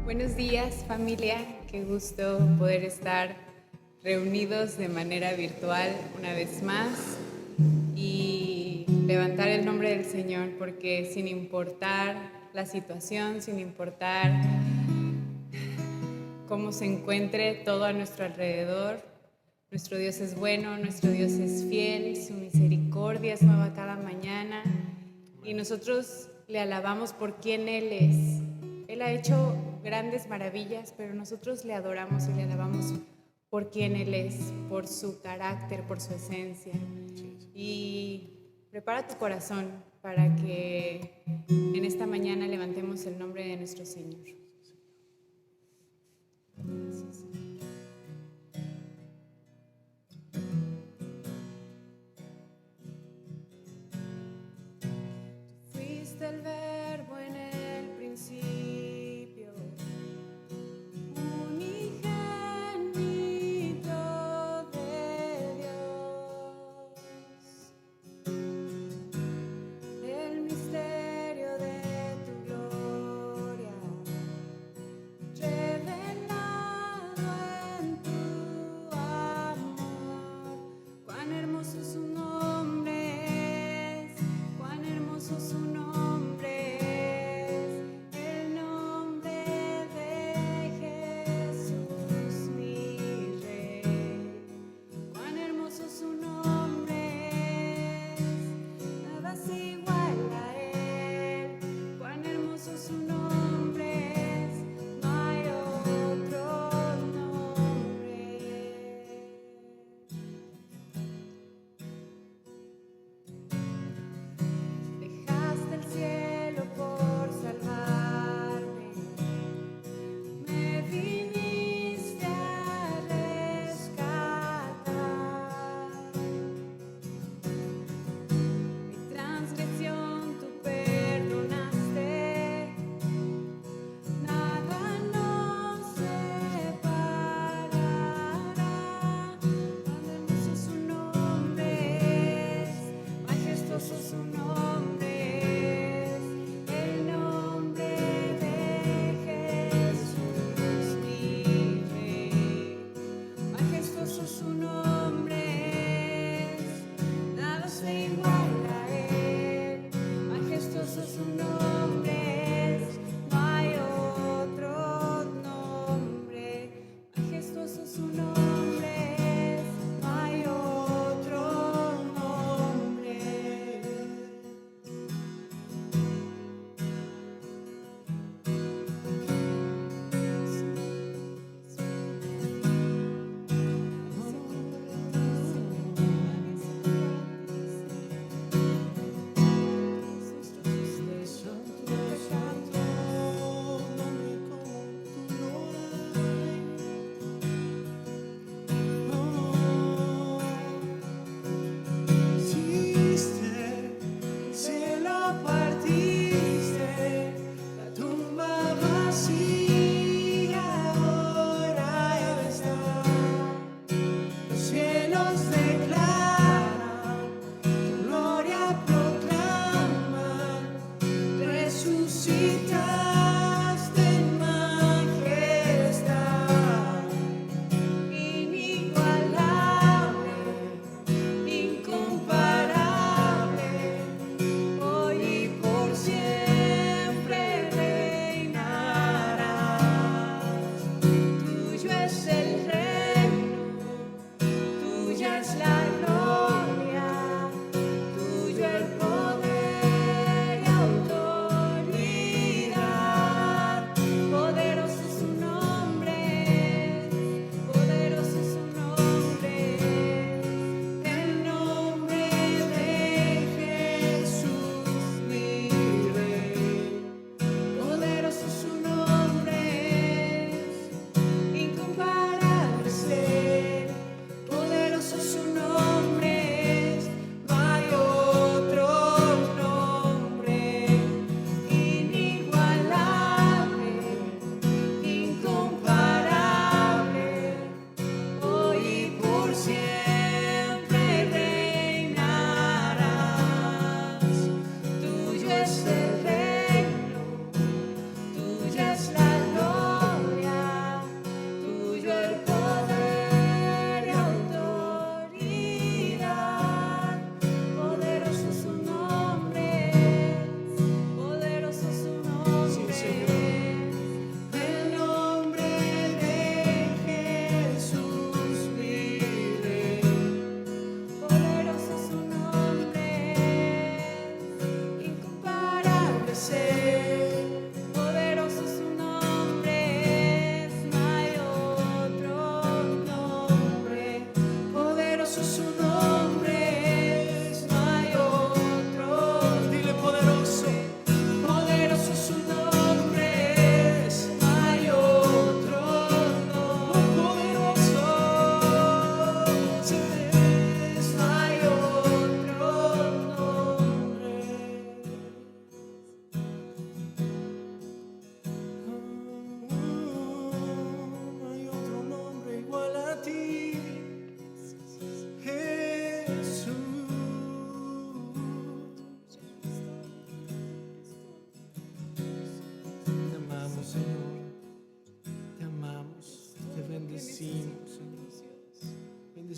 Buenos días, familia. Qué gusto poder estar reunidos de manera virtual una vez más y levantar el nombre del Señor, porque sin importar la situación, sin importar cómo se encuentre todo a nuestro alrededor, nuestro Dios es bueno, nuestro Dios es fiel, su misericordia es nueva cada mañana y nosotros le alabamos por quien Él es. Él ha hecho grandes maravillas, pero nosotros le adoramos y le alabamos por quien Él es, por su carácter, por su esencia. Y prepara tu corazón para que en esta mañana levantemos el nombre de nuestro Señor. Gracias. Fuiste el verbo en el principio, unigénito de Dios, el misterio de tu gloria, revelado en tu amor. Cuán hermoso su nombre es, cuán hermoso su nombre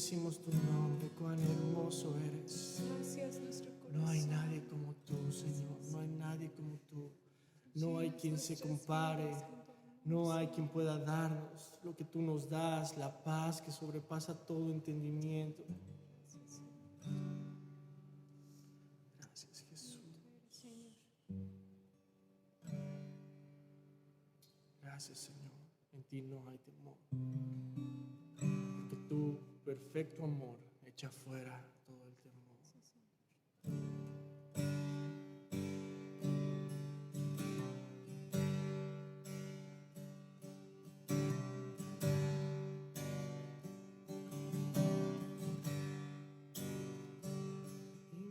bendecimos tu nombre, cuán hermoso eres. Gracias, nuestro corazón. No hay nadie como tú, Señor, no hay nadie como tú. No hay quien se compare, no hay quien pueda darnos lo que tú nos das, la paz que sobrepasa todo entendimiento. Gracias, Jesús. Gracias, Señor. En ti no hay temor. Porque tu perfecto amor echa fuera todo el temor.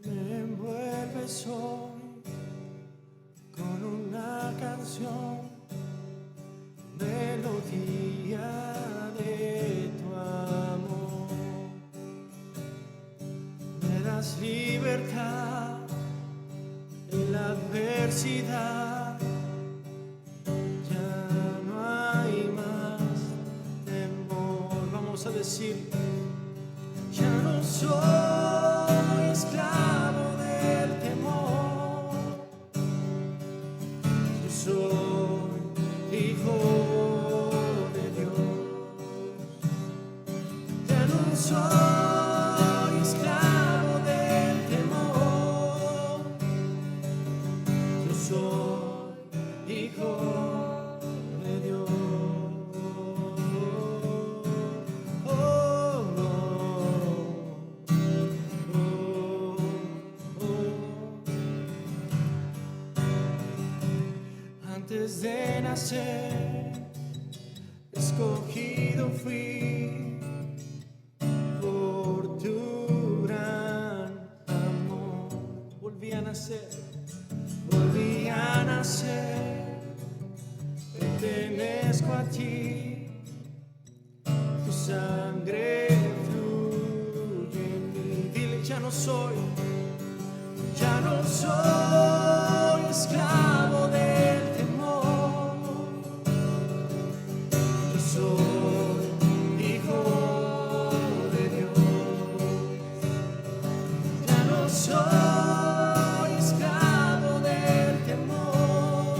Y me envuelves hoy con una canción, melodía de tu amor. Me das libertad en la adversidad. Ya no hay más temor. Vamos a decir, ya no soy esclavo del temor. Yo soy hijo de Dios. Ya no soy esclavo del temor. Yo soy hijo de Dios. Oh, oh, oh, oh. Antes de nacer, escogido fui por tu gran amor. Volví a nacer, pertenezco a ti. Tu sangre fluye en mí. Dile, ya no soy esclavo del temor. Yo soy hijo de Dios. Ya no soy esclavo del temor.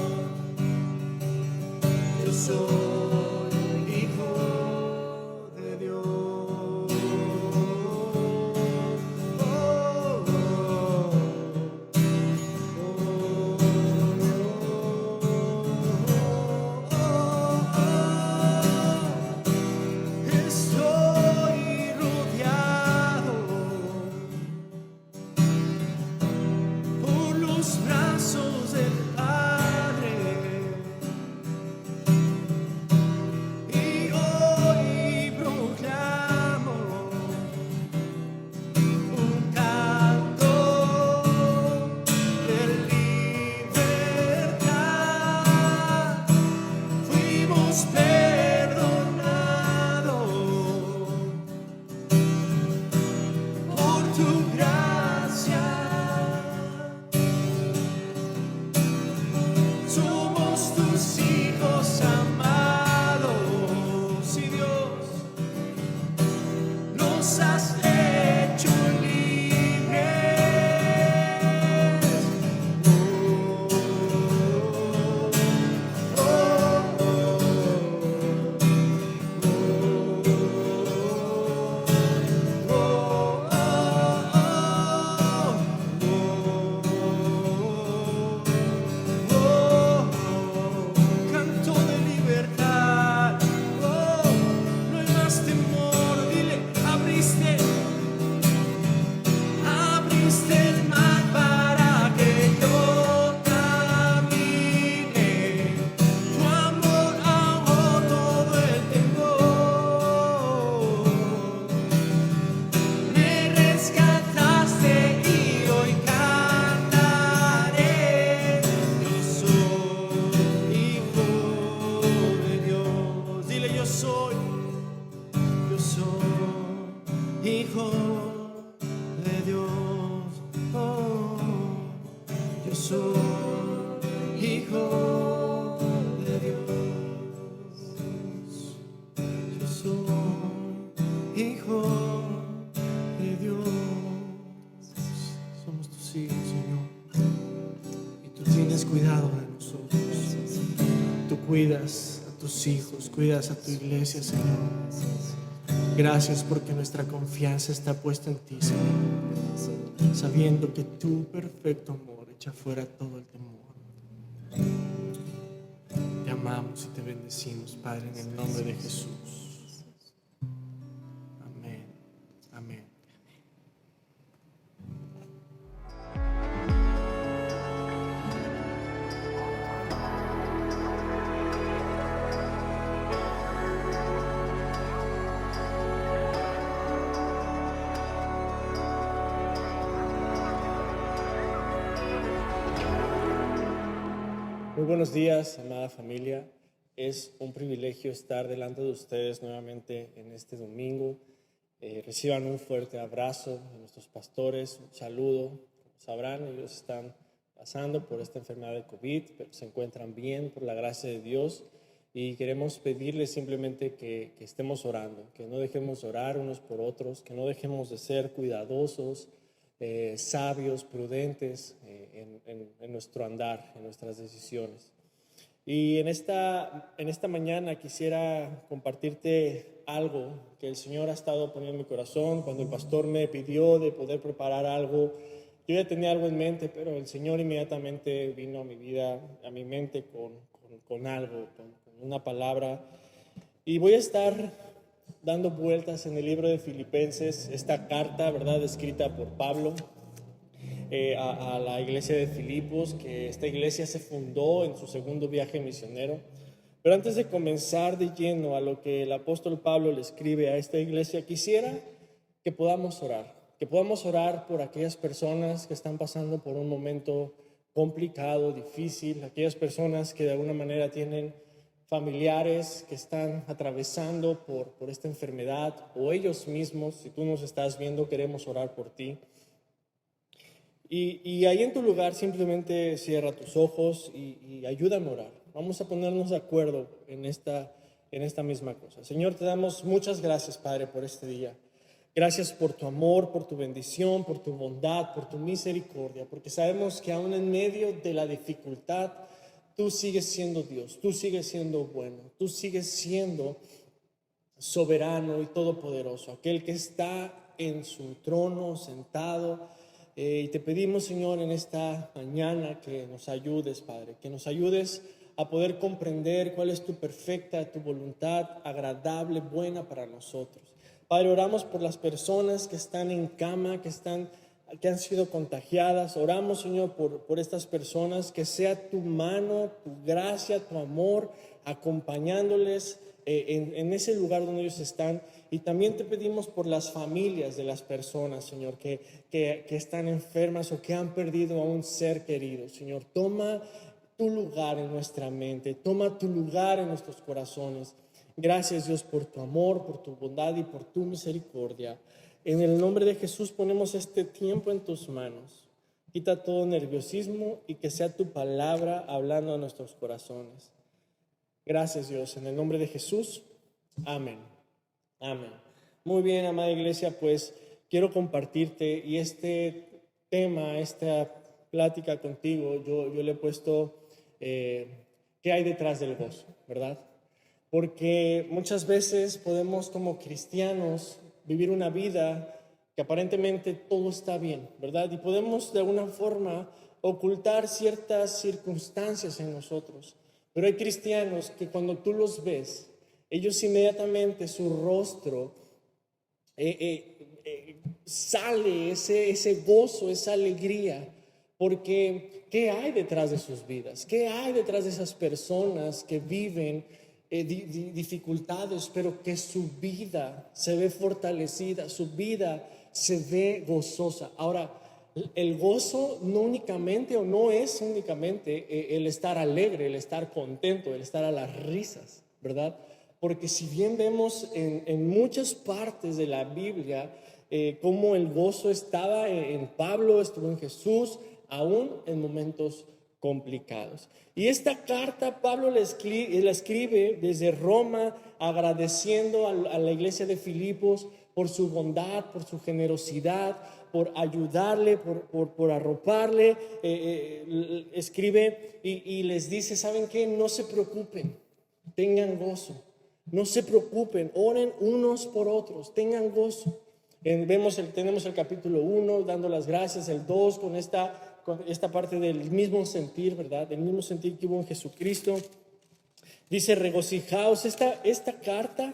Yo soy hijo de Dios. Oh, oh, oh, oh. Estoy rodeado por los brazos del Padre, y hoy proclamo un canto de libertad. Fuimos perdonados por tu gracia. Somos tus hijos amados, y Dios, nos has hecho libres. Oh, oh, oh, cuidas a tus hijos, cuidas a tu iglesia, Señor. Gracias porque nuestra confianza está puesta en ti, Señor, sabiendo que tu perfecto amor echa fuera todo el temor. Te amamos y te bendecimos, Padre, en el nombre de Jesús. Amén. Amén. Muy buenos días, amada familia. Es un privilegio estar delante de ustedes nuevamente en este domingo. Reciban un fuerte abrazo de nuestros pastores, un saludo. Como sabrán, ellos están pasando por esta enfermedad de COVID, pero se encuentran bien por la gracia de Dios. Y queremos pedirles simplemente que estemos orando, que no dejemos de orar unos por otros, que no dejemos de ser cuidadosos, sabios, prudentes en nuestro andar, en nuestras decisiones. Y en esta mañana quisiera compartirte algo que el Señor ha estado poniendo en mi corazón. Cuando el pastor me pidió de poder preparar algo, yo ya tenía algo en mente, pero el Señor inmediatamente vino a mi vida, a mi mente con algo, con una palabra. Y voy a estar dando vueltas en el libro de Filipenses, esta carta, ¿verdad?, escrita por Pablo a la iglesia de Filipos, que esta iglesia se fundó en su segundo viaje misionero. Pero antes de comenzar de lleno a lo que el apóstol Pablo le escribe a esta iglesia, quisiera que podamos orar por aquellas personas que están pasando por un momento complicado, difícil, aquellas personas que de alguna manera tienen familiares que están atravesando por esta enfermedad, o ellos mismos. Si tú nos estás viendo, queremos orar por ti. Y ahí en tu lugar simplemente cierra tus ojos y ayúdame a orar. Vamos a ponernos de acuerdo en esta misma cosa. Señor, te damos muchas gracias, Padre, por este día. Gracias por tu amor, por tu bendición, por tu bondad, por tu misericordia, porque sabemos que aún en medio de la dificultad, tú sigues siendo Dios, tú sigues siendo bueno, tú sigues siendo soberano y todopoderoso, aquel que está en su trono sentado. Y te pedimos, Señor, en esta mañana que nos ayudes, Padre, que nos ayudes a poder comprender cuál es tu perfecta, tu voluntad agradable, buena para nosotros. Padre, oramos por las personas que están en cama, que han sido contagiadas. Oramos, Señor, por estas personas, que sea tu mano, tu gracia, tu amor acompañándoles en ese lugar donde ellos están. Y también te pedimos por las familias de las personas, Señor, que están enfermas o que han perdido a un ser querido. Señor, toma tu lugar en nuestra mente, toma tu lugar en nuestros corazones. Gracias, Dios, por tu amor, por tu bondad y por tu misericordia. En el nombre de Jesús ponemos este tiempo en tus manos. Quita todo nerviosismo y que sea tu palabra hablando a nuestros corazones. Gracias, Dios, en el nombre de Jesús. Amén. Amén. Muy bien, amada iglesia, pues quiero compartirte y este tema, esta plática contigo, yo le he puesto ¿qué hay detrás del gozo? ¿Verdad? Porque muchas veces podemos como cristianos vivir una vida que aparentemente todo está bien, ¿verdad? Y podemos de alguna forma ocultar ciertas circunstancias en nosotros. Pero hay cristianos que cuando tú los ves, ellos inmediatamente su rostro sale ese gozo, esa alegría, porque ¿qué hay detrás de sus vidas? ¿Qué hay detrás de esas personas que viven dificultades, pero que su vida se ve fortalecida, su vida se ve gozosa? Ahora, el gozo no únicamente o no es únicamente el estar alegre, el estar contento, el estar a las risas, ¿verdad? Porque si bien vemos en muchas partes de la Biblia cómo el gozo estaba en Pablo, estuvo en Jesús, aún en momentos complicados. Y esta carta Pablo la escribe desde Roma, agradeciendo a la iglesia de Filipos por su bondad, por su generosidad, por ayudarle, por arroparle. Escribe y les dice, ¿saben qué? No se preocupen. tengan gozo. No se preocupen, oren unos por otros, tengan gozo. Tenemos el capítulo 1 dando las gracias, el 2 con esta parte del mismo sentir, ¿verdad? Del mismo sentir que hubo en Jesucristo. Dice, regocijaos. Esta carta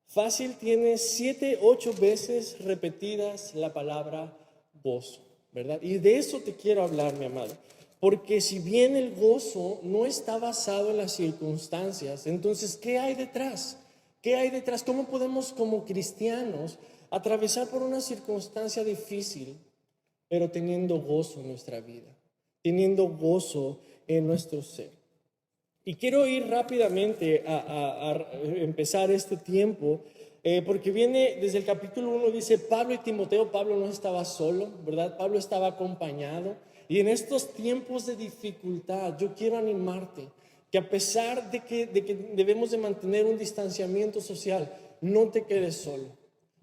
fácil tiene 7, 8 veces repetidas la palabra gozo, ¿verdad? Y de eso te quiero hablar, mi amado. Porque si bien el gozo no está basado en las circunstancias, entonces, ¿qué hay detrás? ¿Qué hay detrás? ¿Cómo podemos como cristianos atravesar por una circunstancia difícil, pero teniendo gozo en nuestra vida, teniendo gozo en nuestro ser? Y quiero ir rápidamente a empezar este tiempo, porque viene desde el capítulo 1, dice Pablo y Timoteo. Pablo no estaba solo, ¿verdad? Pablo estaba acompañado. Y en estos tiempos de dificultad, yo quiero animarte que a pesar de que debemos de mantener un distanciamiento social, no te quedes solo,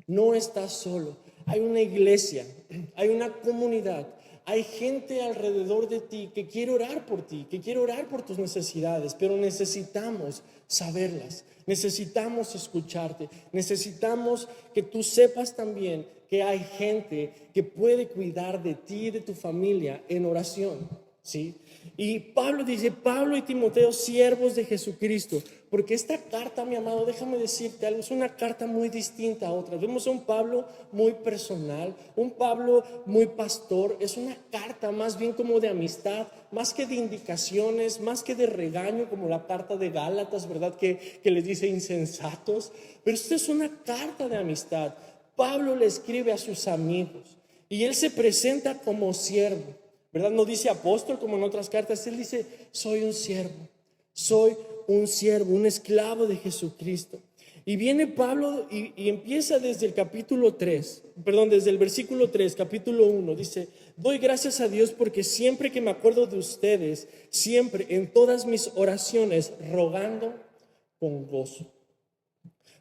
no estás solo. Hay una iglesia, hay una comunidad, hay gente alrededor de ti que quiere orar por ti, que quiere orar por tus necesidades, pero necesitamos saberlas, necesitamos escucharte, necesitamos que tú sepas también que hay gente que puede cuidar de ti y de tu familia en oración, ¿sí? Y Pablo dice, Pablo y Timoteo, siervos de Jesucristo, porque esta carta, mi amado, déjame decirte algo, es una carta muy distinta a otras. Vemos a un Pablo muy personal, un Pablo muy pastor. Es una carta más bien como de amistad, más que de indicaciones, más que de regaño, como la carta de Gálatas, ¿verdad? Que les dice insensatos. Pero esta es una carta de amistad. Pablo le escribe a sus amigos y él se presenta como siervo, ¿verdad? No dice apóstol como en otras cartas. Él dice, soy un siervo, un esclavo de Jesucristo. Y viene Pablo y empieza desde el desde el versículo 3, capítulo 1, dice, doy gracias a Dios porque siempre que me acuerdo de ustedes, siempre en todas mis oraciones, rogando con gozo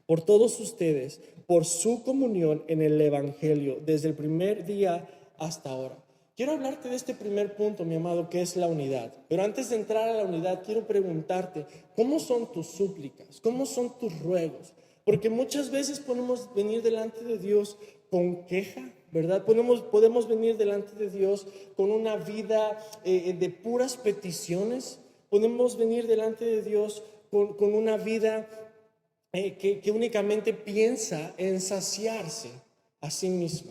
por todos ustedes, por su comunión en el Evangelio, desde el primer día hasta ahora. Quiero hablarte de este primer punto, mi amado, que es la unidad. Pero antes de entrar a la unidad, quiero preguntarte, ¿cómo son tus súplicas? ¿Cómo son tus ruegos? Porque muchas veces podemos venir delante de Dios con queja, ¿verdad? Podemos venir delante de Dios con una vida de puras peticiones. Podemos venir delante de Dios con una vida que únicamente piensa en saciarse a sí misma.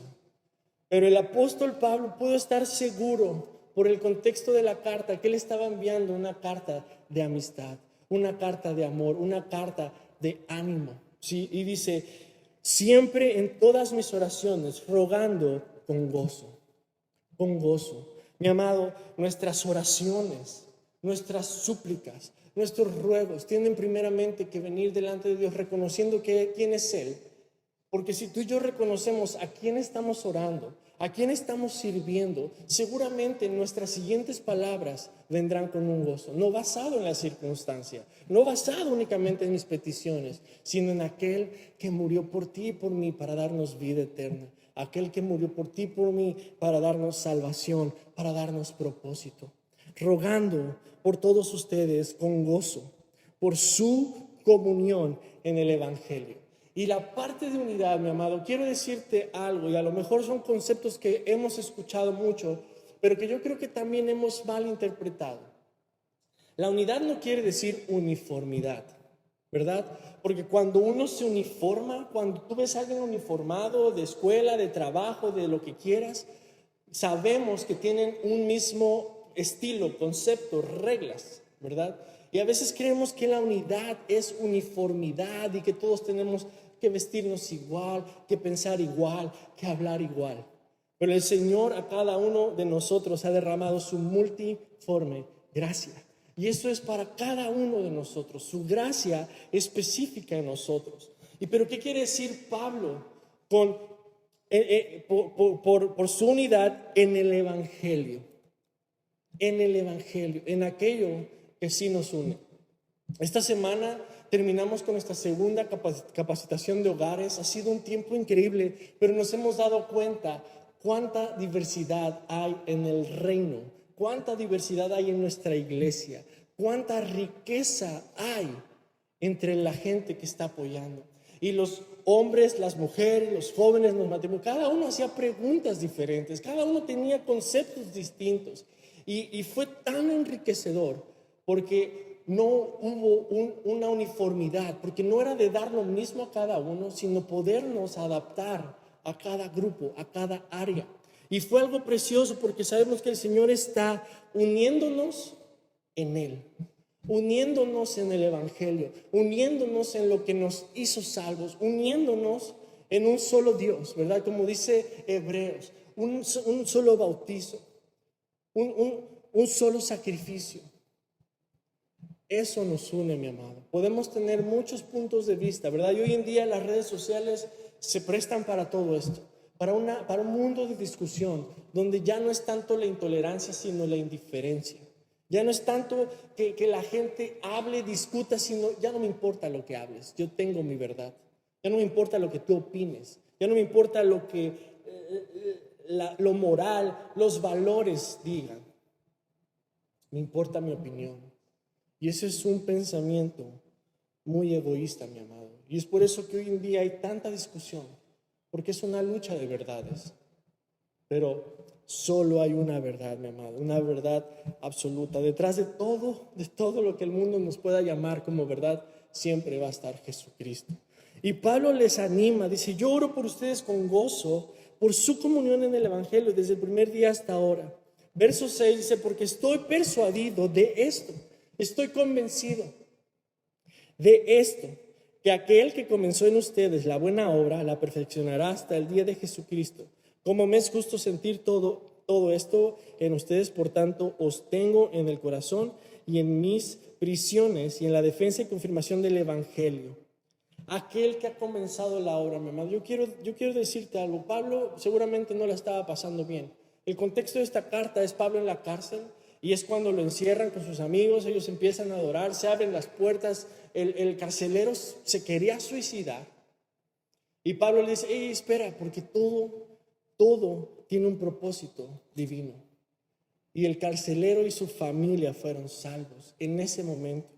Pero el apóstol Pablo pudo estar seguro por el contexto de la carta que él estaba enviando una carta de amistad, una carta de amor, una carta de ánimo, ¿sí? Y dice, siempre en todas mis oraciones, rogando con gozo, con gozo. Mi amado, nuestras oraciones, nuestras súplicas, nuestros ruegos tienen primeramente que venir delante de Dios reconociendo quién es Él. Porque si tú y yo reconocemos a quién estamos orando, a quién estamos sirviendo, seguramente nuestras siguientes palabras vendrán con un gozo, no basado en la circunstancia, no basado únicamente en mis peticiones, sino en aquel que murió por ti y por mí para darnos vida eterna, aquel que murió por ti y por mí para darnos salvación, para darnos propósito, rogando por todos ustedes con gozo, por su comunión en el Evangelio. Y la parte de unidad, mi amado, quiero decirte algo, y a lo mejor son conceptos que hemos escuchado mucho, pero que yo creo que también hemos mal interpretado. La unidad no quiere decir uniformidad, ¿verdad? Porque cuando uno se uniforma, cuando tú ves a alguien uniformado de escuela, de trabajo, de lo que quieras, sabemos que tienen un mismo estilo, concepto, reglas, ¿verdad? Y a veces creemos que la unidad es uniformidad y que todos tenemos que vestirnos igual, que pensar igual, que hablar igual. Pero el Señor a cada uno de nosotros ha derramado su multiforme gracia. Y eso es para cada uno de nosotros, su gracia específica en nosotros. ¿Pero qué quiere decir Pablo por su unidad en el Evangelio? En el Evangelio, en aquello que sí nos une. Esta semana terminamos con esta segunda capacitación de hogares. Ha sido un tiempo increíble, pero nos hemos dado cuenta cuánta diversidad hay en el reino, cuánta diversidad hay en nuestra iglesia, cuánta riqueza hay entre la gente que está apoyando. Y los hombres, las mujeres, los jóvenes, los matrimonios, cada uno hacía preguntas diferentes, cada uno tenía conceptos distintos. Y fue tan enriquecedor porque no hubo una uniformidad, porque no era de dar lo mismo a cada uno, sino podernos adaptar a cada grupo, a cada área. Y fue algo precioso porque sabemos que el Señor está uniéndonos en Él, uniéndonos en el Evangelio, uniéndonos en lo que nos hizo salvos, uniéndonos en un solo Dios, ¿verdad? Como dice Hebreos, un solo bautizo, un solo sacrificio. Eso nos une, mi amado. Podemos tener muchos puntos de vista, ¿verdad? Y hoy en día las redes sociales se prestan para todo esto, para un mundo de discusión, donde ya no es tanto la intolerancia, sino la indiferencia. Ya no es tanto que la gente hable, discuta, sino ya no me importa lo que hables, yo tengo mi verdad. Ya no me importa lo que tú opines, ya no me importa lo que lo moral, los valores digan. Me importa mi opinión. Y ese es un pensamiento muy egoísta, mi amado. Y es por eso que hoy en día hay tanta discusión, porque es una lucha de verdades. Pero solo hay una verdad, mi amado, una verdad absoluta. Detrás de todo lo que el mundo nos pueda llamar como verdad, siempre va a estar Jesucristo. Y Pablo les anima, dice: yo oro por ustedes con gozo, por su comunión en el Evangelio desde el primer día hasta ahora. Verso 6 dice: porque estoy persuadido de esto, estoy convencido de esto, que aquel que comenzó en ustedes la buena obra la perfeccionará hasta el día de Jesucristo. Como me es justo sentir todo esto en ustedes, por tanto os tengo en el corazón y en mis prisiones y en la defensa y confirmación del Evangelio. Aquel que ha comenzado la obra, mi amado. Yo quiero decirte algo. Pablo seguramente no la estaba pasando bien. El contexto de esta carta es Pablo en la cárcel, y es cuando lo encierran con sus amigos. Ellos empiezan a adorar, se abren las puertas, el carcelero se quería suicidar, y Pablo le dice: hey, espera, porque todo tiene un propósito divino. Y el carcelero y su familia fueron salvos en ese momento.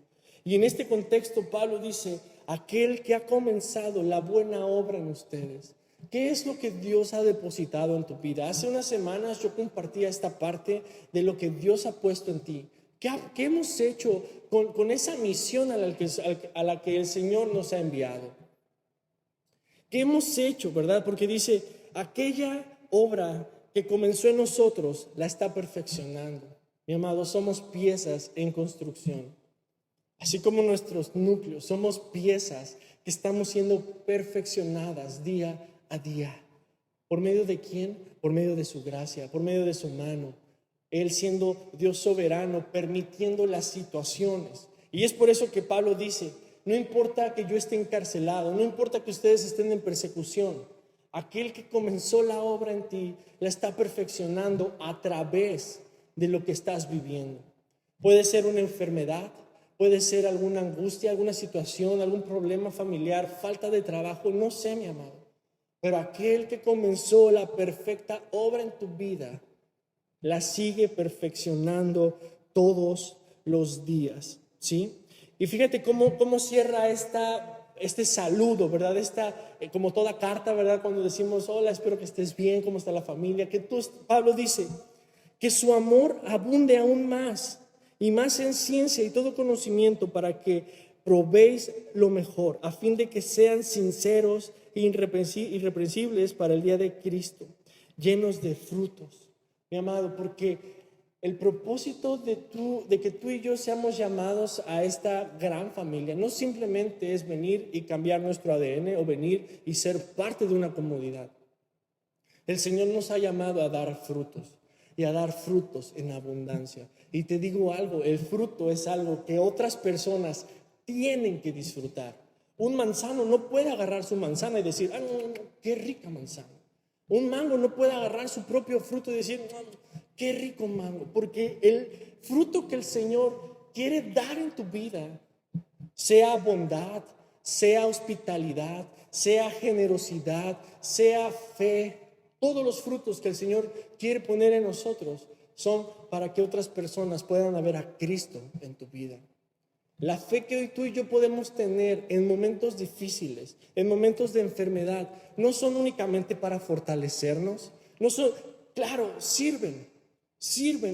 Y en este contexto Pablo dice: aquel que ha comenzado la buena obra en ustedes. ¿Qué es lo que Dios ha depositado en tu vida? Hace unas semanas yo compartía esta parte de lo que Dios ha puesto en ti. ¿Qué hemos hecho con esa misión a la que el Señor nos ha enviado? ¿Qué hemos hecho, verdad? Porque dice: aquella obra que comenzó en nosotros la está perfeccionando. Mi amado, somos piezas en construcción. Así como nuestros núcleos, somos piezas que estamos siendo perfeccionadas día a día. ¿Por medio de quién? Por medio de su gracia, por medio de su mano. Él siendo Dios soberano, permitiendo las situaciones. Y es por eso que Pablo dice: no importa que yo esté encarcelado, no importa que ustedes estén en persecución, aquel que comenzó la obra en ti la está perfeccionando a través de lo que estás viviendo. Puede ser una enfermedad, puede ser alguna angustia, alguna situación, algún problema familiar, falta de trabajo, no sé, mi amado. Pero aquel que comenzó la perfecta obra en tu vida la sigue perfeccionando todos los días, ¿sí? Y fíjate cómo cierra este saludo, ¿verdad? Como toda carta, ¿verdad? Cuando decimos: hola, espero que estés bien, ¿cómo está la familia? Pablo dice: que su amor abunde aún más y más en ciencia y todo conocimiento, para que probéis lo mejor, a fin de que sean sinceros e irreprensibles para el día de Cristo, llenos de frutos. Mi amado, porque el propósito de que tú y yo seamos llamados a esta gran familia no simplemente es venir y cambiar nuestro ADN o venir y ser parte de una comunidad. El Señor nos ha llamado a dar frutos, y a dar frutos en abundancia. Y te digo algo: el fruto es algo que otras personas tienen que disfrutar. Un manzano no puede agarrar su manzana y decir: no, qué rica manzana. Un mango no puede agarrar su propio fruto y decir: qué rico mango. Porque el fruto que el Señor quiere dar en tu vida, sea bondad, sea hospitalidad, sea generosidad, sea fe, todos los frutos que el Señor quiere poner en nosotros son para que otras personas puedan ver a Cristo en tu vida. La fe que hoy tú y yo podemos tener en momentos difíciles, en momentos de enfermedad, no son únicamente para fortalecernos, no son, claro, sirven,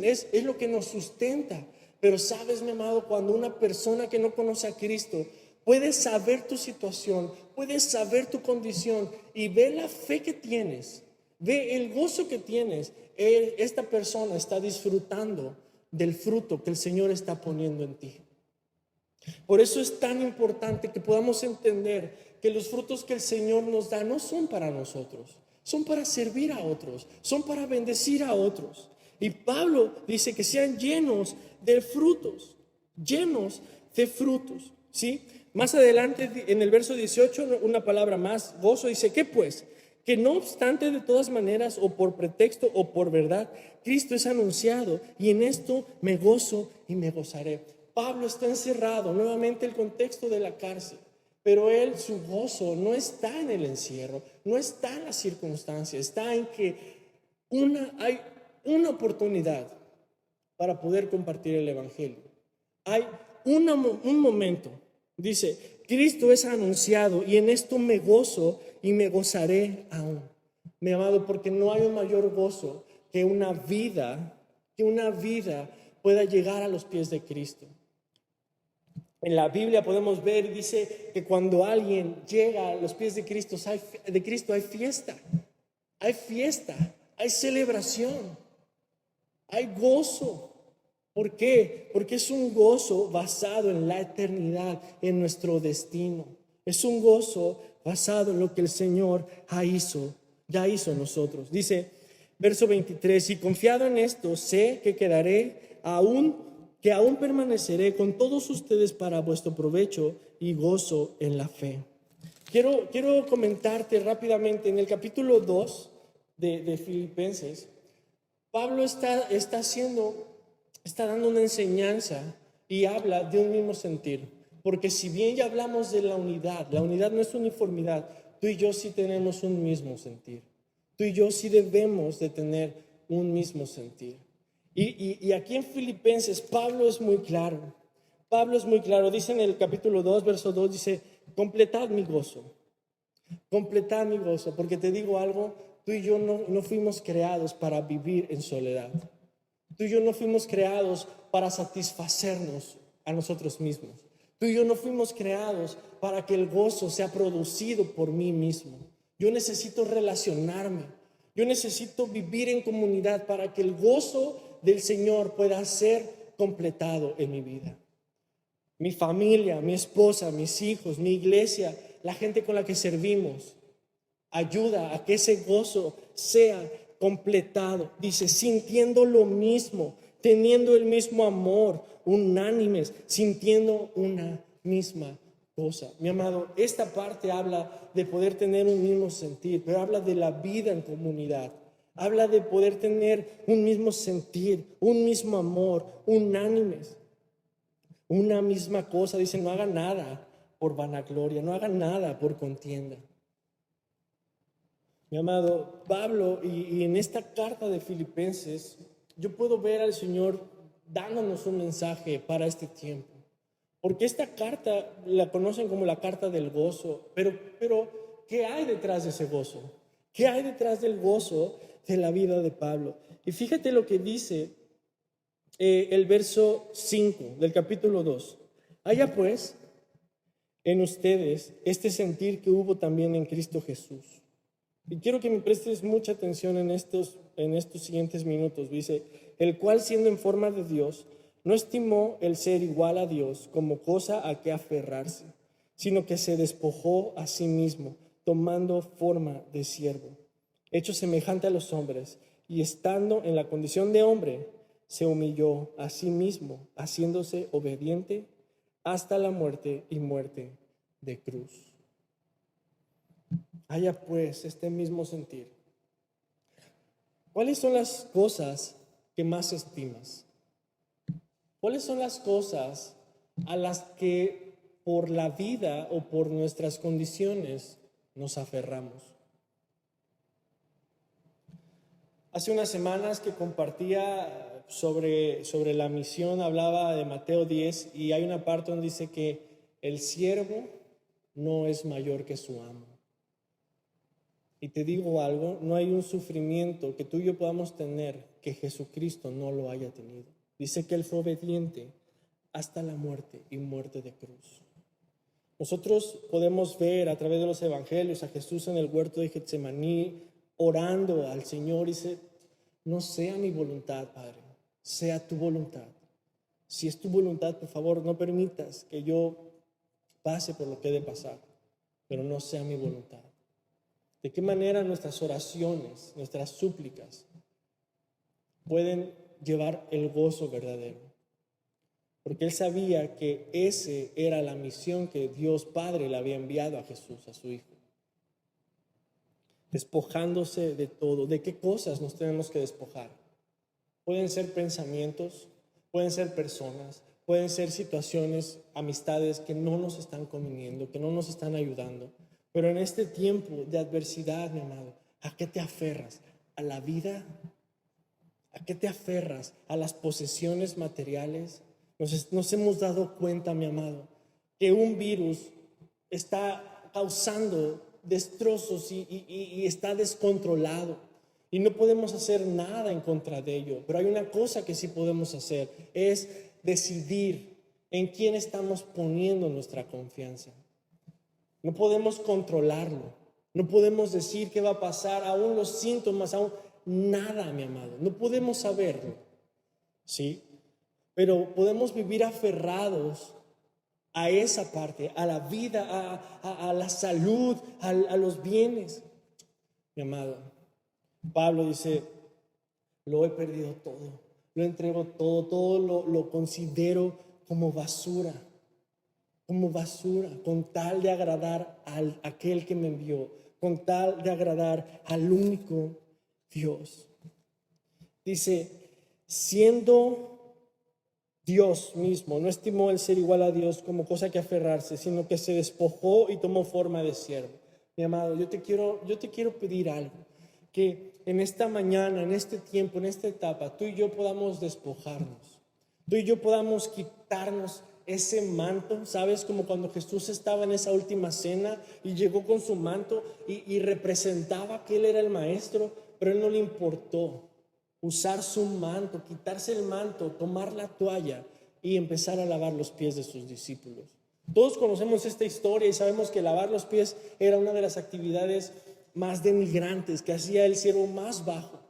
es lo que nos sustenta. Pero sabes, mi amado, cuando una persona que no conoce a Cristo puede saber tu situación, puede saber tu condición y ve la fe que tienes, ve el gozo que tienes, esta persona está disfrutando del fruto que el Señor está poniendo en ti. Por eso es tan importante que podamos entender que los frutos que el Señor nos da no son para nosotros, son para servir a otros, son para bendecir a otros. Y Pablo dice que sean llenos de frutos, ¿sí? Más adelante en el verso 18, una palabra más, gozo, dice, ¿qué pues? Que no obstante, de todas maneras, o por pretexto o por verdad, Cristo es anunciado, y en esto me gozo y me gozaré. Pablo está encerrado, nuevamente el contexto de la cárcel, pero él, su gozo no está en el encierro, no está en las circunstancias, está en que hay una oportunidad para poder compartir el evangelio. Hay un momento, dice, Cristo es anunciado y en esto me gozo y me gozaré aún. Mi amado, porque no hay un mayor gozo que una vida pueda llegar a los pies de Cristo. En la Biblia podemos ver, dice que cuando alguien llega a los pies de Cristo hay fiesta, hay celebración, hay gozo. ¿Por qué? Porque es un gozo basado en la eternidad, en nuestro destino. Es un gozo basado en lo que el Señor ya hizo en nosotros. Dice, verso 23, y confiado en esto, sé que aún permaneceré con todos ustedes para vuestro provecho y gozo en la fe. Quiero comentarte rápidamente, en el capítulo 2 de Filipenses, Pablo está dando una enseñanza y habla de un mismo sentir. Porque si bien ya hablamos de la unidad no es uniformidad, tú y yo sí tenemos un mismo sentir. Tú y yo sí debemos de tener un mismo sentir. Y aquí en Filipenses, Pablo es muy claro. Dice en el capítulo 2, verso 2, dice, completad mi gozo, porque te digo algo, tú y yo no fuimos creados para vivir en soledad. Tú y yo no fuimos creados para satisfacernos a nosotros mismos. Tú y yo no fuimos creados para que el gozo sea producido por mí mismo. Yo necesito relacionarme. Yo necesito vivir en comunidad para que el gozo del Señor pueda ser completado en mi vida. Mi familia, mi esposa, mis hijos, mi iglesia, la gente con la que servimos, ayuda a que ese gozo sea completado. Dice, sintiendo lo mismo, teniendo el mismo amor, unánimes, sintiendo una misma cosa. Mi amado, esta parte habla de poder tener un mismo sentir, pero habla de la vida en comunidad. Habla de poder tener un mismo sentir, un mismo amor, unánimes. Una misma cosa. Dice, no hagan nada por vanagloria, no hagan nada por contienda. Mi amado Pablo, y en esta carta de Filipenses, yo puedo ver al Señor dándonos un mensaje para este tiempo. Porque esta carta la conocen como la carta del gozo, pero ¿qué hay detrás de ese gozo? ¿Qué hay detrás del gozo de la vida de Pablo? Y fíjate lo que dice el verso 5 del capítulo 2. Haya pues en ustedes este sentir que hubo también en Cristo Jesús. Y quiero que me prestes mucha atención en estos siguientes minutos. Dice, el cual siendo en forma de Dios, no estimó el ser igual a Dios como cosa a que aferrarse, sino que se despojó a sí mismo, tomando forma de siervo, hecho semejante a los hombres, y estando en la condición de hombre, se humilló a sí mismo, haciéndose obediente hasta la muerte y muerte de cruz. Haya pues este mismo sentir. ¿Cuáles son las cosas que más estimas? ¿Cuáles son las cosas a las que por la vida o por nuestras condiciones nos aferramos? Hace unas semanas que compartía sobre la misión, hablaba de Mateo 10 y hay una parte donde dice que el siervo no es mayor que su amo. Y te digo algo, no hay un sufrimiento que tú y yo podamos tener que Jesucristo no lo haya tenido. Dice que Él fue obediente hasta la muerte y muerte de cruz. Nosotros podemos ver a través de los evangelios a Jesús en el huerto de Getsemaní orando al Señor y dice: no sea mi voluntad, Padre, sea tu voluntad. Si es tu voluntad, por favor, no permitas que yo pase por lo que he de pasar, pero no sea mi voluntad. ¿De qué manera nuestras oraciones, nuestras súplicas pueden llevar el gozo verdadero? Porque Él sabía que esa era la misión que Dios Padre le había enviado a Jesús, a su Hijo. Despojándose de todo. ¿De qué cosas nos tenemos que despojar? Pueden ser pensamientos, pueden ser personas, pueden ser situaciones, amistades que no nos están conviniendo, que no nos están ayudando. Pero en este tiempo de adversidad, mi amado, ¿a qué te aferras? ¿A la vida? ¿A qué te aferras? ¿A las posesiones materiales? Nos hemos dado cuenta, mi amado, que un virus está causando destrozos y está descontrolado. Y no podemos hacer nada en contra de ello. Pero hay una cosa que sí podemos hacer, es decidir en quién estamos poniendo nuestra confianza. No podemos controlarlo. No podemos decir qué va a pasar, aún los síntomas, aún nada, mi amado. No podemos saberlo, ¿sí? Pero podemos vivir aferrados a esa parte, a la vida, a la salud, a los bienes. Mi amado, Pablo dice: lo he perdido todo, lo entrego todo lo considero como basura, con tal de agradar a aquel que me envió, con tal de agradar al único Dios. Dice, siendo Dios mismo, no estimó el ser igual a Dios como cosa que aferrarse, sino que se despojó y tomó forma de siervo. Mi amado, yo te quiero pedir algo, que en esta mañana, en este tiempo, en esta etapa, tú y yo podamos despojarnos, tú y yo podamos quitarnos ese manto, ¿sabes? Como cuando Jesús estaba en esa última cena y llegó con su manto y representaba que Él era el maestro, pero Él no le importó usar su manto, quitarse el manto, tomar la toalla y empezar a lavar los pies de sus discípulos. Todos conocemos esta historia y sabemos que lavar los pies era una de las actividades más denigrantes que hacía el siervo más bajo.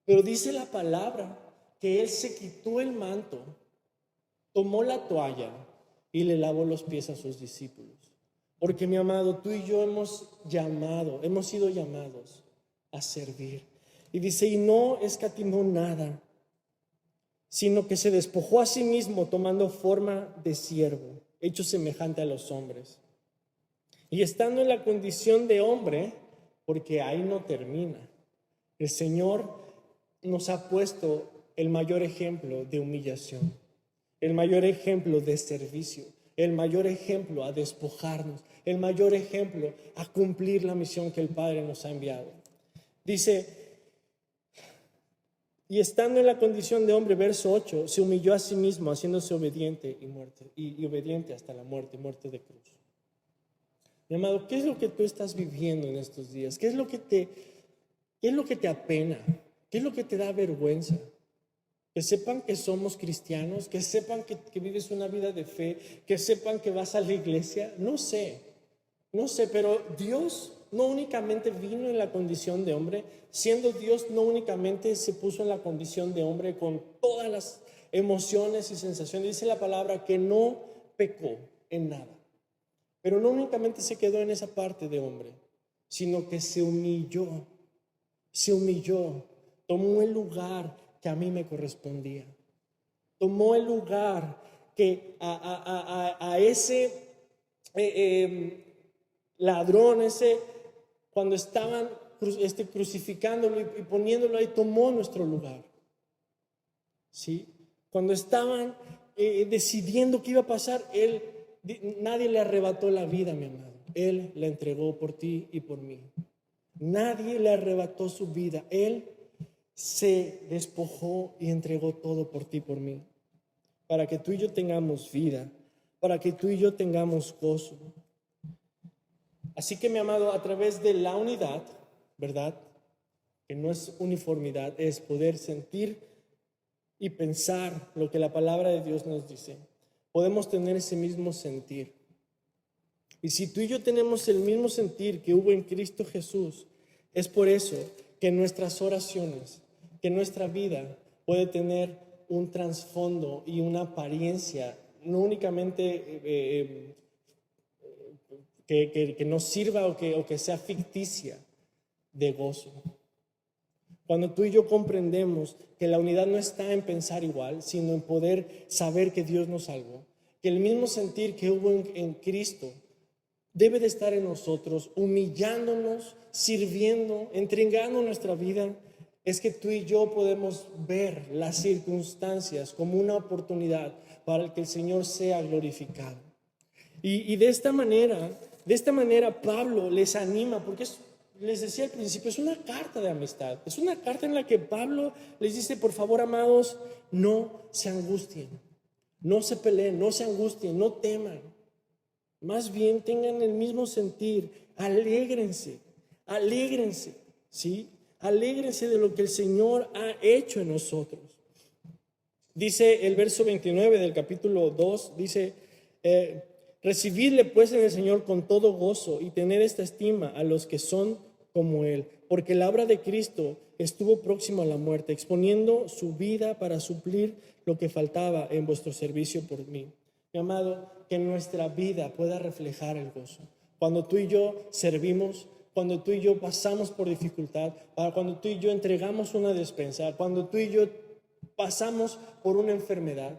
Pero dice la palabra que Él se quitó el manto, tomó la toalla y le lavó los pies a sus discípulos. Porque, mi amado, tú y yo hemos sido llamados a servir. Y dice, y no escatimó nada, sino que se despojó a sí mismo tomando forma de siervo, hecho semejante a los hombres. Y estando en la condición de hombre, porque ahí no termina, el Señor nos ha puesto el mayor ejemplo de humillación, el mayor ejemplo de servicio, el mayor ejemplo a despojarnos, el mayor ejemplo a cumplir la misión que el Padre nos ha enviado. Dice, y estando en la condición de hombre, verso 8, se humilló a sí mismo, haciéndose obediente y obediente hasta la muerte de cruz. Mi amado, ¿qué es lo que tú estás viviendo en estos días? ¿Qué es lo que te apena? ¿Qué es lo que te da vergüenza? Que sepan que somos cristianos, que sepan que vives una vida de fe, que sepan que vas a la iglesia. No sé, pero Dios no únicamente vino en la condición de hombre, siendo Dios no únicamente se puso en la condición de hombre con todas las emociones y sensaciones. Dice la palabra que no pecó en nada, pero no únicamente se quedó en esa parte de hombre, sino que se humilló, tomó el lugar que a mí me correspondía, tomó el lugar que a ese ladrón, cuando estaban crucificándolo y poniéndolo ahí, tomó nuestro lugar. ¿Sí? Cuando estaban decidiendo qué iba a pasar, nadie le arrebató la vida, mi amado. Él la entregó por ti y por mí. Nadie le arrebató su vida. Él se despojó y entregó todo por ti, por mí, para que tú y yo tengamos vida, para que tú y yo tengamos gozo. Así que, mi amado, a través de la unidad, ¿verdad?, que no es uniformidad, es poder sentir y pensar lo que la palabra de Dios nos dice. Podemos tener ese mismo sentir. Y si tú y yo tenemos el mismo sentir que hubo en Cristo Jesús, es por eso que nuestras oraciones, que nuestra vida puede tener un trasfondo y una apariencia, no únicamente que nos sirva o que sea ficticia, de gozo. Cuando tú y yo comprendemos que la unidad no está en pensar igual, sino en poder saber que Dios nos salvó, que el mismo sentir que hubo en Cristo debe de estar en nosotros, humillándonos, sirviendo, entregando nuestra vida, es que tú y yo podemos ver las circunstancias como una oportunidad para que el Señor sea glorificado. Y de esta manera Pablo les anima, porque les decía al principio, es una carta de amistad, es una carta en la que Pablo les dice: por favor, amados, no se angustien, no se peleen, no se angustien, no teman, más bien tengan el mismo sentir, alégrense, ¿sí? Alégrense de lo que el Señor ha hecho en nosotros. Dice el verso 29 del capítulo 2, dice: recibidle pues en el Señor con todo gozo y tened esta estima a los que son como Él, porque la obra de Cristo estuvo próximo a la muerte, exponiendo su vida para suplir lo que faltaba en vuestro servicio por mí. Mi amado, que nuestra vida pueda reflejar el gozo. Cuando tú y yo servimos, cuando tú y yo pasamos por dificultad, cuando tú y yo entregamos una despensa, cuando tú y yo pasamos por una enfermedad,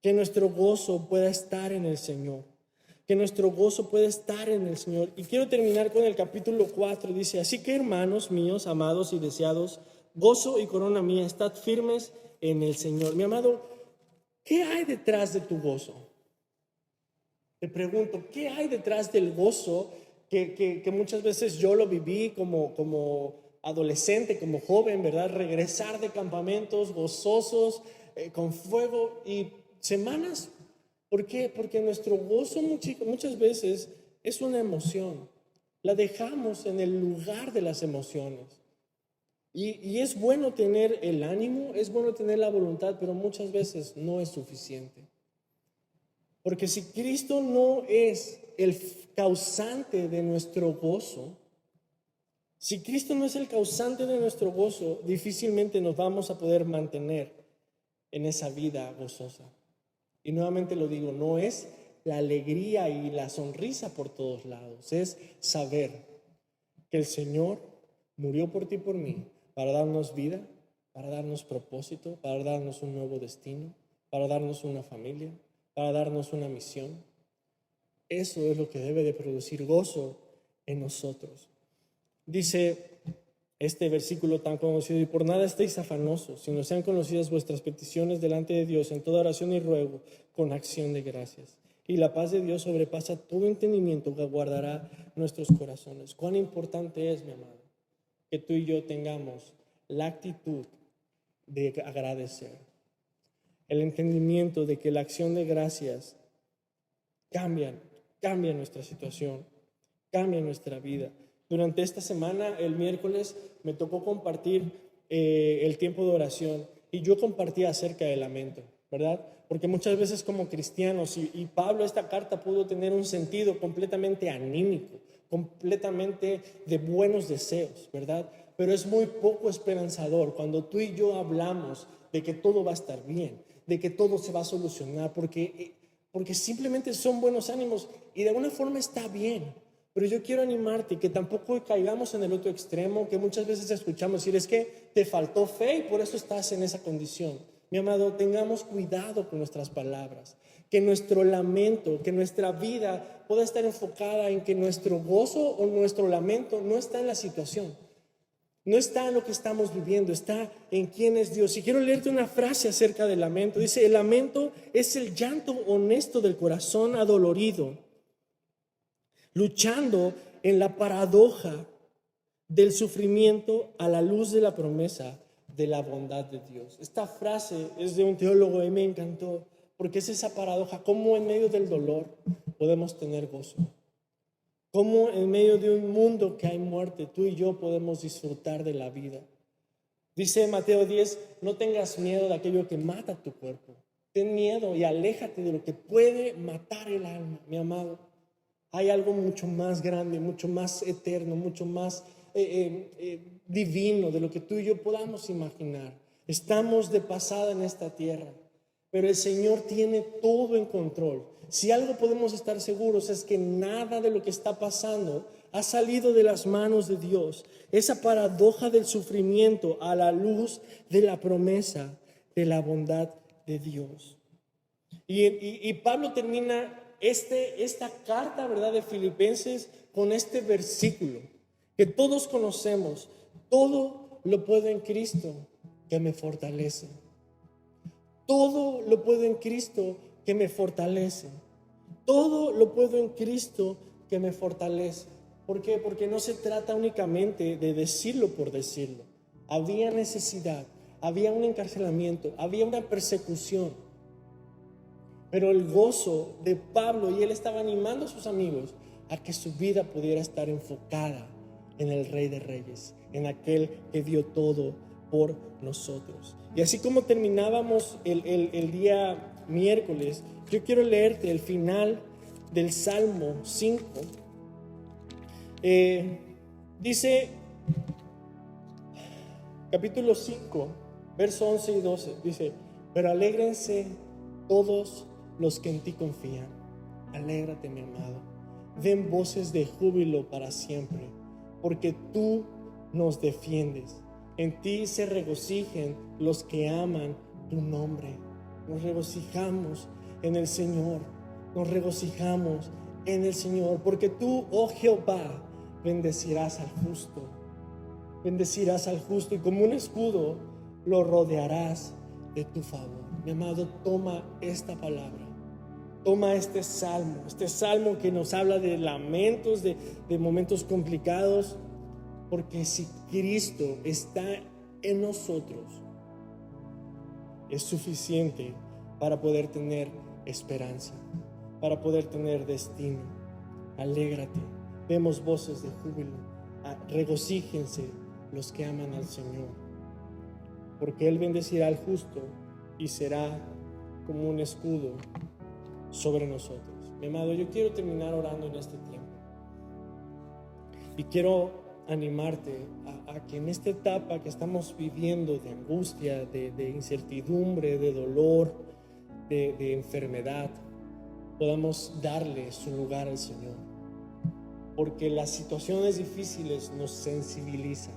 que nuestro gozo pueda estar en el Señor. Que nuestro gozo pueda estar en el Señor. Y quiero terminar con el capítulo 4. Dice: así que, hermanos míos, amados y deseados, gozo y corona mía, estad firmes en el Señor. Mi amado, ¿qué hay detrás de tu gozo? Te pregunto, ¿qué hay detrás del gozo que muchas veces yo lo viví como adolescente, como joven, ¿verdad? Regresar de campamentos gozosos, con fuego y semanas. ¿Por qué? Porque nuestro gozo muchas veces es una emoción. La dejamos en el lugar de las emociones. Y es bueno tener el ánimo, es bueno tener la voluntad, pero muchas veces no es suficiente. Porque si Cristo no es el causante de nuestro gozo, si Cristo no es el causante de nuestro gozo, difícilmente nos vamos a poder mantener en esa vida gozosa. Y nuevamente lo digo, no es la alegría y la sonrisa por todos lados, es saber que el Señor murió por ti y por mí para darnos vida, para darnos propósito, para darnos un nuevo destino, para darnos una familia, para darnos una misión. Eso es lo que debe de producir gozo en nosotros. Dice este versículo tan conocido: y por nada estéis afanosos, sino sean conocidas vuestras peticiones delante de Dios en toda oración y ruego con acción de gracias. Y la paz de Dios sobrepasa todo entendimiento, que guardará nuestros corazones. Cuán importante es, mi amado, que tú y yo tengamos la actitud de agradecer, el entendimiento de que la acción de gracias cambia nuestra situación, cambia nuestra vida. Durante esta semana, el miércoles, me tocó compartir el tiempo de oración, y yo compartía acerca del lamento, ¿verdad? Porque muchas veces como cristianos, y Pablo, esta carta pudo tener un sentido completamente anímico, completamente de buenos deseos, ¿verdad? Pero es muy poco esperanzador cuando tú y yo hablamos de que todo va a estar bien, de que todo se va a solucionar, porque simplemente son buenos ánimos y de alguna forma está bien. Pero yo quiero animarte que tampoco caigamos en el otro extremo, que muchas veces escuchamos decir: es que te faltó fe y por eso estás en esa condición. Mi amado, tengamos cuidado con nuestras palabras, que nuestro lamento, que nuestra vida pueda estar enfocada en que nuestro gozo o nuestro lamento no está en la situación, no está en lo que estamos viviendo, está en quién es Dios. Y quiero leerte una frase acerca del lamento. Dice: el lamento es el llanto honesto del corazón adolorido, luchando en la paradoja del sufrimiento a la luz de la promesa de la bondad de Dios. Esta frase es de un teólogo y me encantó, porque es esa paradoja, cómo en medio del dolor podemos tener gozo. Cómo en medio de un mundo que hay muerte, tú y yo podemos disfrutar de la vida. Dice Mateo 10, no tengas miedo de aquello que mata tu cuerpo. Ten miedo y aléjate de lo que puede matar el alma, mi amado. Hay algo mucho más grande, mucho más eterno, mucho más divino de lo que tú y yo podamos imaginar. Estamos de pasada en esta tierra, pero el Señor tiene todo en control. Si algo podemos estar seguros es que nada de lo que está pasando ha salido de las manos de Dios. Esa paradoja del sufrimiento a la luz de la promesa de la bondad de Dios. Y Pablo termina esta carta, ¿verdad?, de Filipenses con este versículo que todos conocemos: todo lo puedo en Cristo que me fortalece. Todo lo puedo en Cristo que me fortalece. Todo lo puedo en Cristo que me fortalece. ¿Por qué? Porque no se trata únicamente de decirlo por decirlo. Había necesidad, había un encarcelamiento, había una persecución. Pero el gozo de Pablo, y él estaba animando a sus amigos a que su vida pudiera estar enfocada en el Rey de Reyes, en aquel que dio todo por nosotros. Y así como terminábamos el día miércoles, yo quiero leerte el final del Salmo 5. Dice, capítulo 5, versos 11 y 12, dice: pero alégrense todos los que en ti confían. Alégrate, mi amado. Den voces de júbilo para siempre, porque tú nos defiendes. En ti se regocijen los que aman tu nombre. Nos regocijamos en el Señor. Nos regocijamos en el Señor, porque tú, oh Jehová, bendecirás al justo. Bendecirás al justo y como un escudo lo rodearás de tu favor. Mi amado, toma esta palabra. Toma este salmo que nos habla de lamentos, de momentos complicados, porque si Cristo está en nosotros, es suficiente para poder tener esperanza, para poder tener destino. Alégrate, demos voces de júbilo, regocíjense los que aman al Señor, porque Él bendecirá al justo y será como un escudo sobre nosotros. Mi amado, yo quiero terminar orando en este tiempo y quiero animarte a que en esta etapa que estamos viviendo de angustia, de incertidumbre, de dolor, de enfermedad, podamos darle su lugar al Señor, porque las situaciones difíciles nos sensibilizan,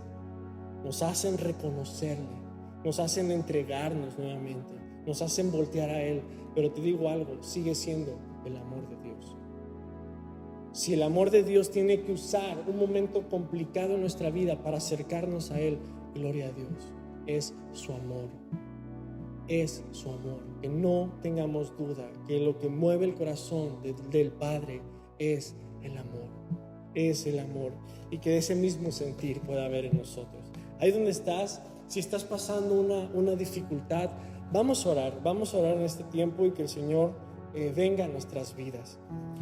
nos hacen reconocerle, nos hacen entregarnos nuevamente, nos hacen voltear a Él. Pero te digo algo, sigue siendo el amor de Dios. Si el amor de Dios tiene que usar un momento complicado en nuestra vida para acercarnos a Él, gloria a Dios, es su amor. Es su amor. Que no tengamos duda que lo que mueve el corazón del Padre es el amor. Es el amor. Y que ese mismo sentir pueda haber en nosotros. Ahí donde estás, si estás pasando una dificultad, vamos a orar en este tiempo y que el Señor venga a nuestras vidas.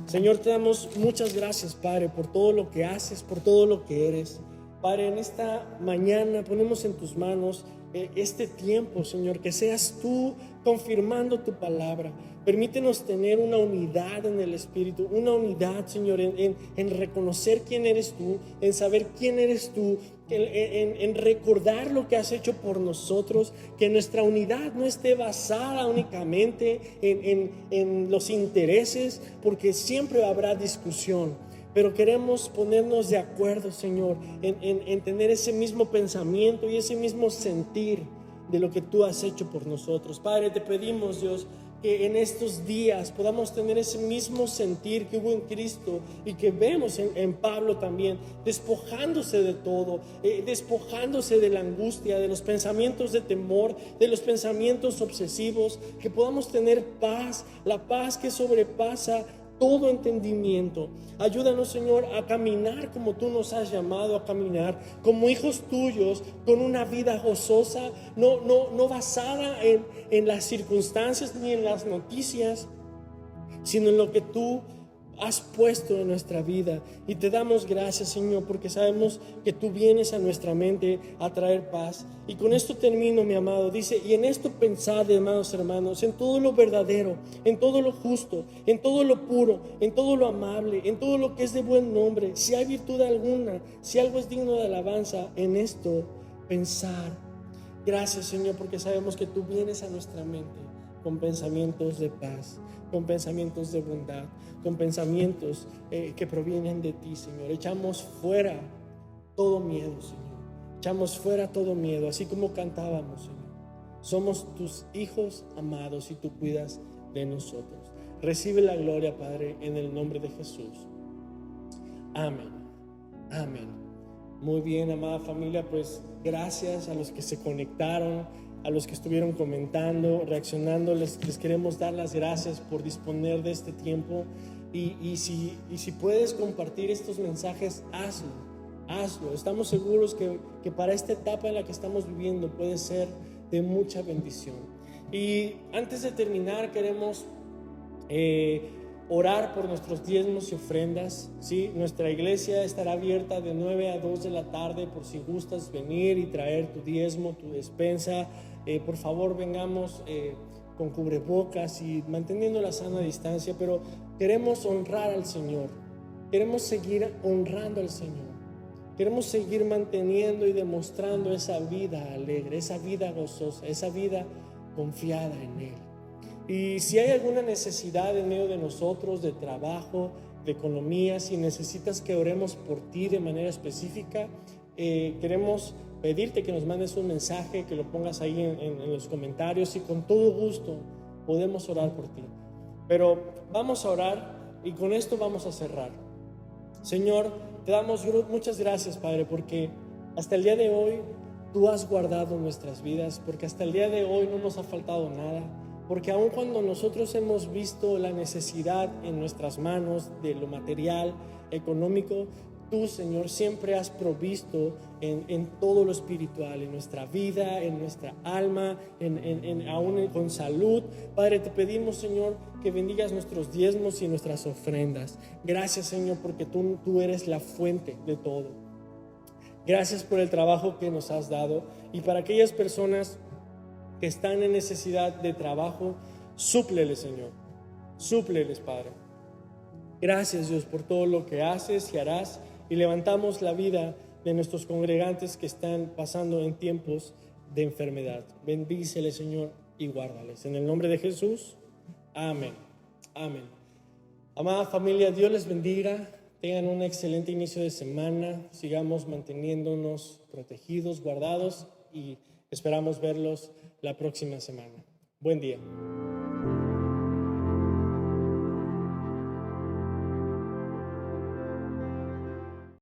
Señor, te damos muchas gracias, Padre, por todo lo que haces, por todo lo que eres. Padre, en esta mañana ponemos en tus manos este tiempo, Señor, que seas tú confirmando tu palabra. Permítenos tener una unidad en el Espíritu, una unidad, Señor, en reconocer quién eres tú, en saber quién eres tú, en recordar lo que has hecho por nosotros, que nuestra unidad no esté basada únicamente en los intereses, porque siempre habrá discusión, pero queremos ponernos de acuerdo, Señor, en tener ese mismo pensamiento y ese mismo sentir de lo que tú has hecho por nosotros. Padre, te pedimos, Dios, que en estos días podamos tener ese mismo sentir que hubo en Cristo y que vemos en Pablo también, despojándose de todo, despojándose de la angustia, de los pensamientos de temor, de los pensamientos obsesivos, que podamos tener paz, la paz que sobrepasa todo entendimiento. Ayúdanos, Señor, a caminar como tú nos has llamado a caminar, como hijos tuyos, con una vida gozosa, no basada en las circunstancias ni en las noticias, sino en lo que tú has puesto en nuestra vida. Y te damos gracias, Señor, porque sabemos que tú vienes a nuestra mente a traer paz. Y con esto termino, mi amado. Dice: y en esto pensad, amados hermanos, en todo lo verdadero, en todo lo justo, en todo lo puro, en todo lo amable, en todo lo que es de buen nombre, si hay virtud alguna, si algo es digno de alabanza, en esto pensar. Gracias, Señor, porque sabemos que tú vienes a nuestra mente con pensamientos de paz, con pensamientos de bondad, con pensamientos que provienen de ti, Señor. Echamos fuera todo miedo, Señor. Echamos fuera todo miedo, así como cantábamos, Señor. Somos tus hijos amados y tú cuidas de nosotros. Recibe la gloria, Padre, en el nombre de Jesús. Amén. Amén. Muy bien, amada familia, pues gracias a los que se conectaron, a los que estuvieron comentando, reaccionando. Les queremos dar las gracias por disponer de este tiempo. Y si puedes compartir estos mensajes, hazlo. Estamos seguros que para esta etapa en la que estamos viviendo puede ser de mucha bendición. Y antes de terminar, queremos orar por nuestros diezmos y ofrendas, ¿sí? Nuestra iglesia estará abierta de 9 a 2 de la tarde por si gustas venir y traer tu diezmo, tu despensa. Por favor, vengamos con cubrebocas y manteniendo la sana distancia, pero queremos honrar al Señor. Queremos seguir honrando al Señor. Queremos seguir manteniendo y demostrando esa vida alegre, esa vida gozosa, esa vida confiada en Él. Y si hay alguna necesidad en medio de nosotros, de trabajo, de economía, si necesitas que oremos por ti de manera específica, queremos pedirte que nos mandes un mensaje, que lo pongas ahí en los comentarios, y con todo gusto podemos orar por ti. Pero vamos a orar y con esto vamos a cerrar. Señor, te damos muchas gracias, Padre, porque hasta el día de hoy tú has guardado nuestras vidas, porque hasta el día de hoy no nos ha faltado nada. Porque aun cuando nosotros hemos visto la necesidad en nuestras manos de lo material, económico, tú, Señor, siempre has provisto en todo lo espiritual, en nuestra vida, en nuestra alma, aún con salud. Padre, te pedimos, Señor, que bendigas nuestros diezmos y nuestras ofrendas. Gracias, Señor, porque tú eres la fuente de todo. Gracias por el trabajo que nos has dado. Y para aquellas personas que están en necesidad de trabajo, súpleles, Señor. Súpleles, Padre. Gracias, Dios, por todo lo que haces y harás. Y levantamos la vida de nuestros congregantes que están pasando en tiempos de enfermedad. Bendíceles, Señor, y guárdales. En el nombre de Jesús, amén. Amén. Amada familia, Dios les bendiga. Tengan un excelente inicio de semana. Sigamos manteniéndonos protegidos, guardados, y esperamos verlos la próxima semana. Buen día.